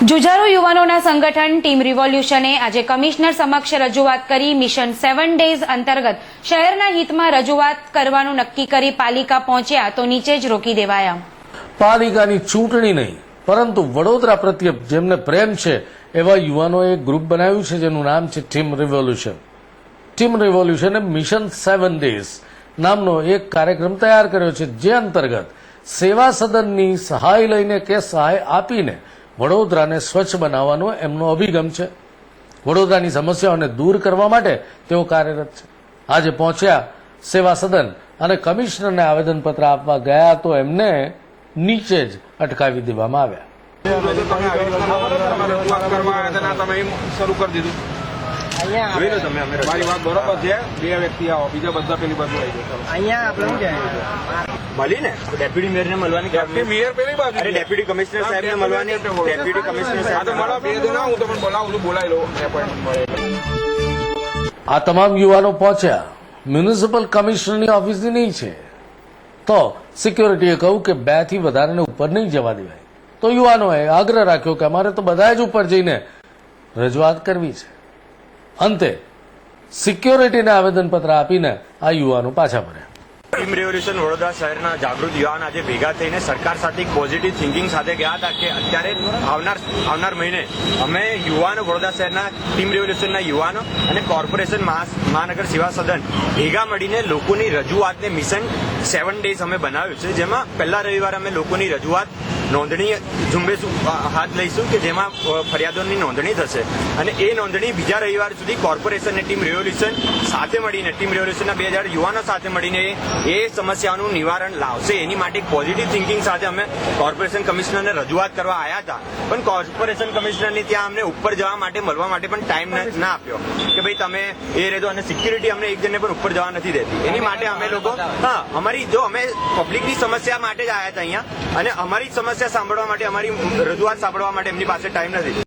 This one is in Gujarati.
જુજારુ યુવાનોના સંગઠન ટીમ રિવોલ્યુશને આજે કમિશનર સમક્ષ રજૂઆત કરી મિશન 7 ડેઝ અંતર્ગત શહેરના હિતમાં રજૂઆત કરવાનું નક્કી કરી પાલિકા પહોંચ્યા તો નીચે જ રોકી દેવાયા. પાલિકાની ચૂંટણી નહીં પરંતુ વડોદરા પ્રત્યે જેમને પ્રેમ છે એવા યુવાનોએ એક ગ્રુપ બનાવ્યું છે જેનું નામ છે ટીમ રિવોલ્યુશન. ટીમ રિવોલ્યુશને મિશન 7 ડેઝ નામનો એક કાર્યક્રમ તૈયાર કર્યો છે, જે અંતર્ગત સેવા સદનની સહાય લઈને કે સહાય આપીને વડોદરાને સ્વચ્છ બનાવવાનો એમનો અભિગમ છે. વડોદરાની સમસ્યાઓને દૂર કરવા માટે તેઓ કાર્યરત છે. આજે પહોંચ્યા સેવા સદન અને કમિશનરને આવેદનપત્ર આપવા ગયા તો એમને નીચે જ અટકાવી દેવામાં આવ્યા. મારી વાત બરોબર છે. બે વ્યક્તિ આવો, બીજા બધા પેલી બાજુ આવી જાય. અહીંયા આપણે મળી ને ડેપ્યુટી મેયરને મળવાની, મેયર પેલી બાજુ, અરે ડેપ્યુટી કમિશનર સાહેબને મળવાની, ડેપ્યુટી કમિશનર સાહેબ તો મળો. બે જણા હું તમને બોલાવું છું, બોલાવી લો. આ તમામ યુવાનો પહોંચ્યા મ્યુનિસિપલ કમિશનરની ઓફિસની નહીં છે, તો સિક્યોરિટીએ કહ્યું કે 2 થી વધારેને ઉપર નહીં જવા દેવાય. તો યુવાનોએ આગ્રહ રાખ્યો કે અમારે તો બધા જ ઉપર જઈને રજૂઆત કરવી છે. અંતે સિક્યોરિટીને આવેદનપત્ર આપીને આ યુવાનો પાછા ફર્યા. ટીમ રિવોલ્યુશન વડોદરા શહેરના જાગૃત યુવાન આજે ભેગા થઈને સરકાર સાથે પોઝિટિવ થિંકિંગ સાથે ગયા હતા કે અત્યારે આવનાર મહિને અમે યુવાનો, વડોદરા શહેરના ટીમ રિવોલ્યુશનના યુવાનો અને કોર્પોરેશન મહાનગર સેવા સદન ભેગા મળીને લોકોની રજૂઆતને મિશન 7 ડેઝ અમે બનાવ્યું છે, જેમાં પહેલા રવિવારે અમે લોકોની રજૂઆત નોંધણી ઝુંબેશ હાથ લઈશું કે જેમાં ફરિયાદોની નોંધણી થશે અને એ નોંધણી બીજા રવિવાર સુધી કોર્પોરેશન અને ટીમ રિવોલ્યુશન સાથે મળીને, ટીમ રિવોલ્યુશનના 2000 યુવાનો સાથે મળીને એ સમસ્યાઓનું નિવારણ લાવશે. એની માટે એક પોઝિટિવ થિંકિંગ સાથે અમે કોર્પોરેશન કમિશનરને રજૂઆત કરવા આવ્યા હતા, પણ કોર્પોરેશન કમિશનરની ત્યાં અમને ઉપર જવા માટે, મળવા માટે પણ ટાઈમ ના આપ્યો કે ભાઈ તમે એ રહેતો, અને સિક્યુરિટી અમને એક જણને પણ ઉપર જવા નથી દેતી. એની માટે અમે લોકો અમારી અમે પબ્લિકની સમસ્યા માટે જ આવ્યા હતા અહીંયા, અને અમારી સમસ્યા સાંભળવા માટે, અમારી રજૂઆત સાંભળવા માટે એમની પાસે ટાઈમ નથી.